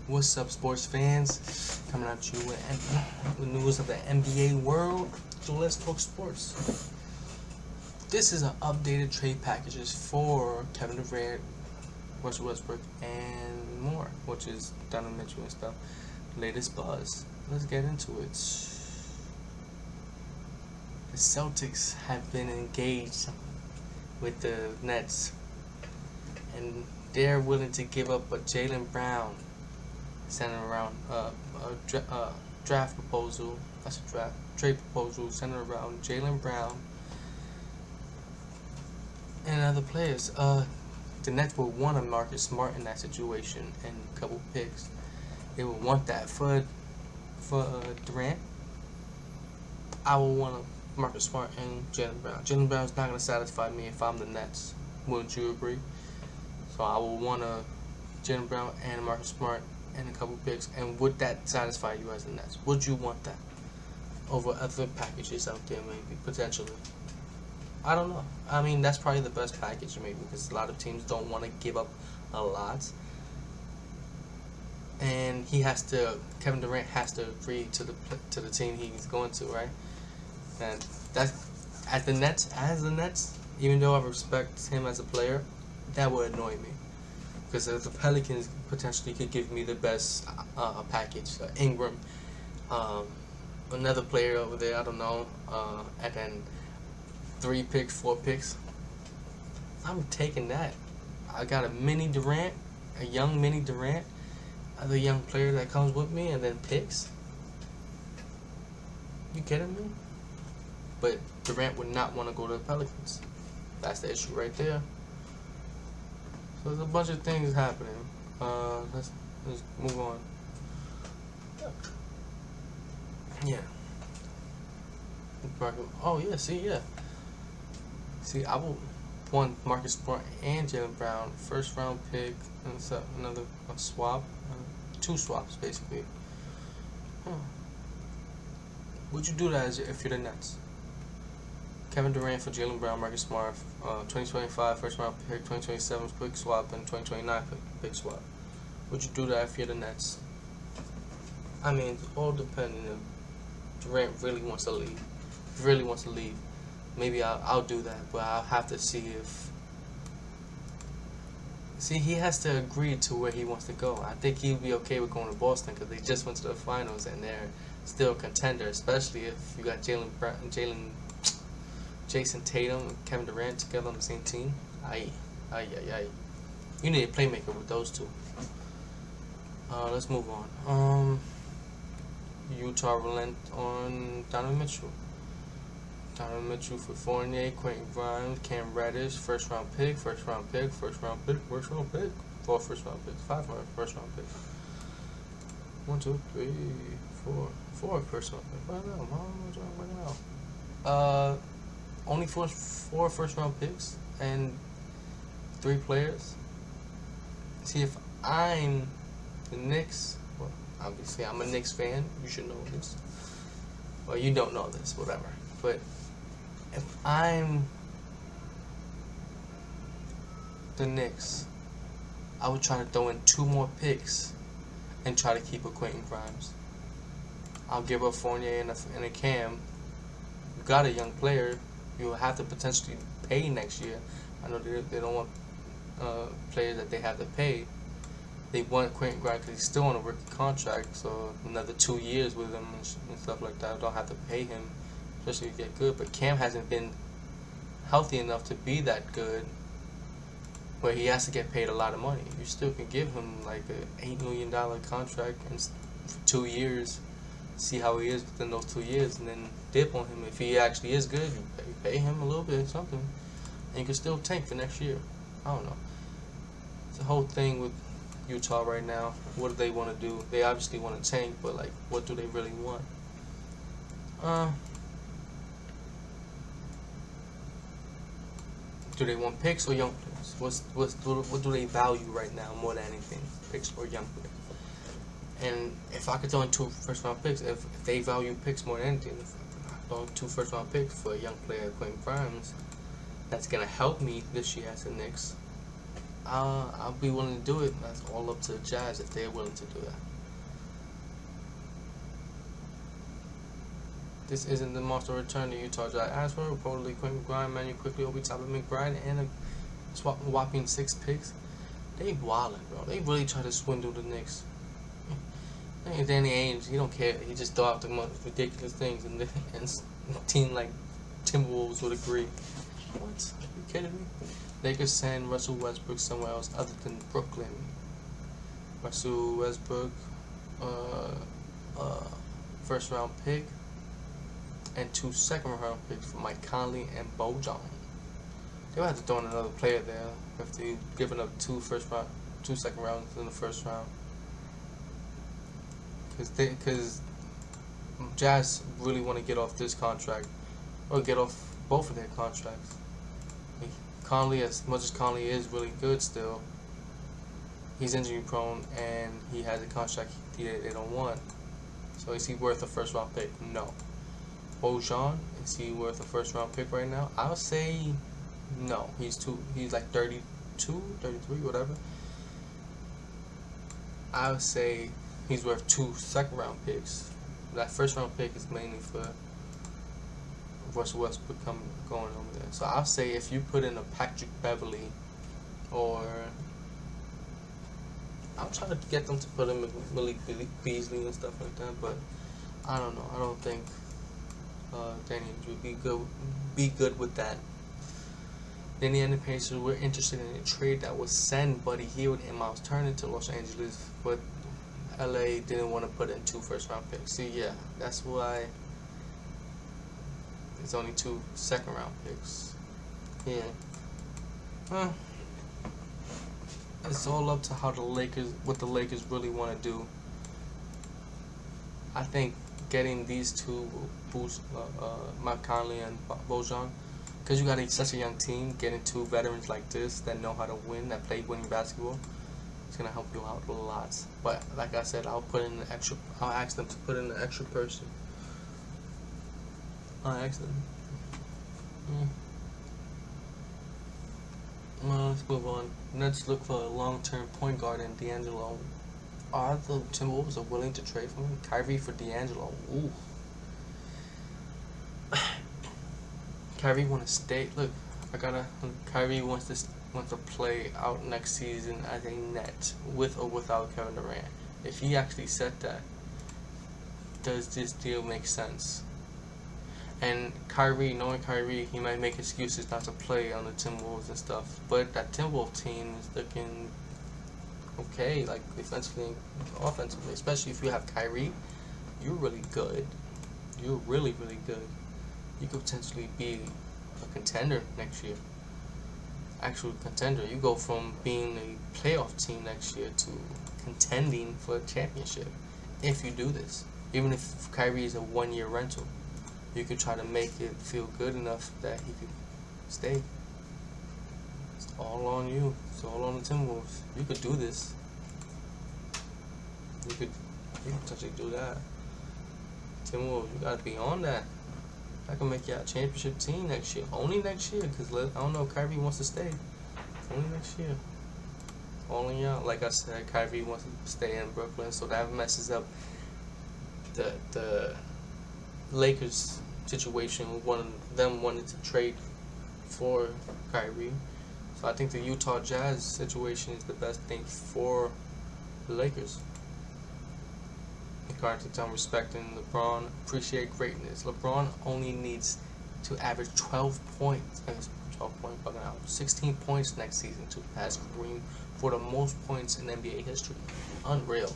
What's up, sports fans? Coming at you with news of the NBA world. So let's talk sports. This is an updated trade packages for Kevin Durant, Russell Westbrook, and more, which is Donovan Mitchell and stuff. Latest buzz. Let's get into it. The Celtics have been engaged with the Nets, and they're willing to give up a Jaylen Brown centered around draft proposal. That's a draft trade proposal centered around Jaylen Brown and other players. The Nets will want a Marcus Smart in that situation and a couple picks. They will want that for Durant. I will want a Marcus Smart and Jaylen Brown. Jaylen Brown's not gonna satisfy me if I'm the Nets. Wouldn't you agree? So I will want a Jaylen Brown and a Marcus Smart and a couple picks. And would that satisfy you as the Nets? Would you want that over other packages out there, maybe potentially? I don't know. I mean, that's probably the best package, maybe, because a lot of teams don't want to give up a lot. And Kevin Durant has to agree to the team he's going to, right? And that's as the Nets, even though I respect him as a player, that would annoy me. Because the Pelicans potentially could give me the best package. Ingram, another player over there, I don't know, and then 3 picks, 4 picks. I'm taking that. I got a mini Durant, a young mini Durant, other young player that comes with me, and then picks. You kidding me? But Durant would not want to go to the Pelicans. That's the issue right there. So there's a bunch of things happening. Let's move on. Yeah. Oh yeah. See, I will want Marcus Smart and Jaylen Brown, first round pick, and another swap, 2 swaps basically. Would you do that if you're the Nets? Kevin Durant for Jaylen Brown, Marcus Smart, 2025 first round pick, 2027 pick swap, and 2029 pick swap. Would you do that if you're the Nets? I mean, it's all depending if Durant really wants to leave. Maybe I'll do that, but I'll have to see if. See, he has to agree to where he wants to go. I think he'd be okay with going to Boston because they just went to the finals and they're still a contender, especially if you got Jason Tatum and Kevin Durant together on the same team. Aye. You need a playmaker with those two. Let's move on. Utah relent on Donovan Mitchell. Donovan Mitchell for Fournier, Quentin Grimes, Cam Reddish, first round pick, 4 first round picks, 5 first round picks. 1, 2, 3, 4 first round picks. Only 4 first round picks and 3 players. See, if I'm the Knicks, well, obviously I'm a Knicks fan. You should know this. Well, you don't know this, whatever. But if I'm the Knicks, I would try to throw in 2 more picks and try to keep a Quentin Grimes. I'll give up Fournier and a Cam. You got a young player. You'll have to potentially pay next year. I know they don't want players that they have to pay. They want Quentin Grimes because he's still on a rookie contract, so another 2 years with him and stuff like that. Don't have to pay him, especially if you get good. But Cam hasn't been healthy enough to be that good, where he has to get paid a lot of money. You still can give him like a $8 million contract and for 2 years, see how he is within those 2 years, and then dip on him. If he actually is good, you pay him a little bit, something, and you can still tank for next year. I don't know. It's the whole thing with Utah right now. What do they want to do? They obviously want to tank, but like, what do they really want? Do they want picks or young players? What do they value right now more than anything? Picks or young players? And if I could throw in 2 first round picks, if they value picks more than anything, if I throw in 2 first round picks for a young player, Quentin Grimes, that's gonna help me this year as the Knicks. I'll be willing to do it. That's all up to the Jazz if they're willing to do that. This isn't the monster return to Utah Jazz. As for reportedly Quentin Grimes, Manu quickly over top of McBride and a whopping 6 picks. They wildin', bro. They really try to swindle the Knicks. And Danny Ainge, he don't care. He just throw out the most ridiculous things, and a team like Timberwolves would agree. What? Are you kidding me? Lakers send Russell Westbrook somewhere else other than Brooklyn. Russell Westbrook, first round pick, and 2 second-round picks for Mike Conley and Bojan. They would have to throw in another player there after you've given up 2 second rounds in the first round. Because Jazz really want to get off this contract, or get off both of their contracts. Conley, as much as Conley is really good still, he's injury prone and he has a contract they don't want. So is he worth a first round pick? No. Bojan, is he worth a first round pick right now? I would say no. He's like 32, 33, whatever. I would say he's worth 2 second round picks. That first round pick is mainly for Russell Westbrook going over there. So I'll say if you put in a Patrick Beverly, or I'll try to get them to put in Malik Beasley and stuff like that, but I don't know. I don't think Danny would be good with that. Then the Indiana Pacers were interested in a trade that would send Buddy Hield and Miles Turner to Los Angeles, but LA didn't want to put in 2 first round picks. See, yeah, that's why it's only 2 second round picks. Yeah. Well, it's all up to what the Lakers really want to do. I think getting these 2 will boost Mike Conley and Bojan, because you got such a young team. Getting 2 veterans like this that know how to win, that play winning basketball, it's gonna help you out a lot. But like I said, I'll ask them to put in an extra person. I'll ask them. Well, let's move on. Let's look for a long-term point guard in D'Angelo. Are the Timberwolves willing to trade for him? Kyrie for D'Angelo. Ooh. Kyrie want to stay. Look, Kyrie wants to play out next season as a net, with or without Kevin Durant. If he actually said that, does this deal make sense? And Kyrie, knowing Kyrie, he might make excuses not to play on the Timberwolves and stuff. But that Timberwolves team is looking okay, like defensively and offensively. Especially if you have Kyrie, you're really good. You're really, really good. You could potentially be a contender next year. Actual contender. You go from being a playoff team next year to contending for a championship. If you do this, even if Kyrie is a 1-year rental, you could try to make it feel good enough that he could stay. It's all on you. It's all on the Timberwolves. You could do this. You could potentially do that. Timberwolves, you gotta be on that. I can make you a championship team next year. Only next year, because I don't know if Kyrie wants to stay. Only next year. Only out. Like I said, Kyrie wants to stay in Brooklyn, so that messes up the Lakers situation with one of them wanting to trade for Kyrie. So I think the Utah Jazz situation is the best thing for the Lakers. Regarding to respecting LeBron, appreciate greatness. LeBron only needs to average 16 points next season to pass Kareem for the most points in NBA history. Unreal.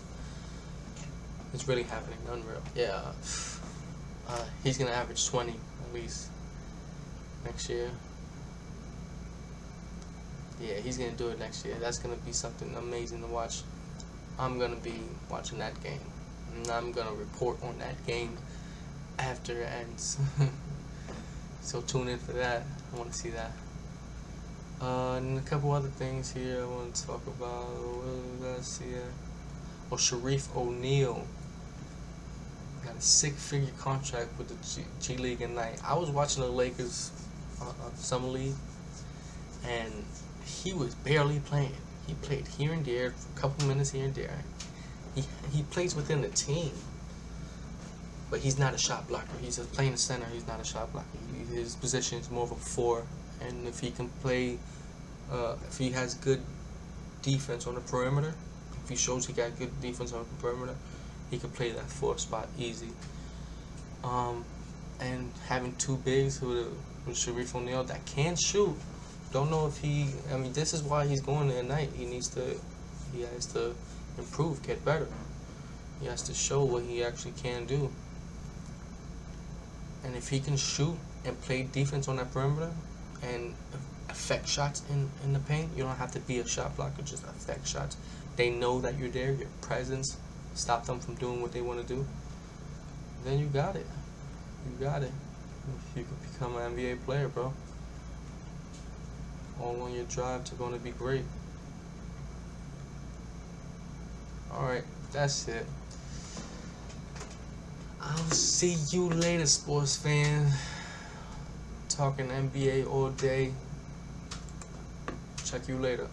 It's really happening. Unreal. Yeah. He's going to average 20 at least next year. Yeah, he's going to do it next year. That's going to be something amazing to watch. I'm going to be watching that game. And I'm going to report on that game after it ends. So tune in for that. I want to see that. And a couple other things here I want to talk about. What did I see here? Oh, Sharif O'Neal got a 6-figure contract with the G League Ignite. I was watching the Lakers Summer League, and he was barely playing. He played here and there, for a couple minutes here and there. He plays within the team, but he's not a shot blocker. He's just playing the center. He's not a shot blocker. His position is more of a 4, and if he can play, if he has good defense on the perimeter, if he shows he got good defense on the perimeter, he could play that 4 spot easy. And having 2 bigs with Shareef O'Neal that can shoot. Don't know if he. I mean, this is why he's going there at night. He has to improve, get better. He has to show what he actually can do. And if he can shoot and play defense on that perimeter and affect shots in the paint, you don't have to be a shot blocker, just affect shots. They know that you're there, your presence, stop them from doing what they want to do. Then you got it. You got it. You could become an NBA player, bro. All on your drive to going to be great. Alright, that's it. I'll see you later, sports fan. Talking NBA all day. Check you later.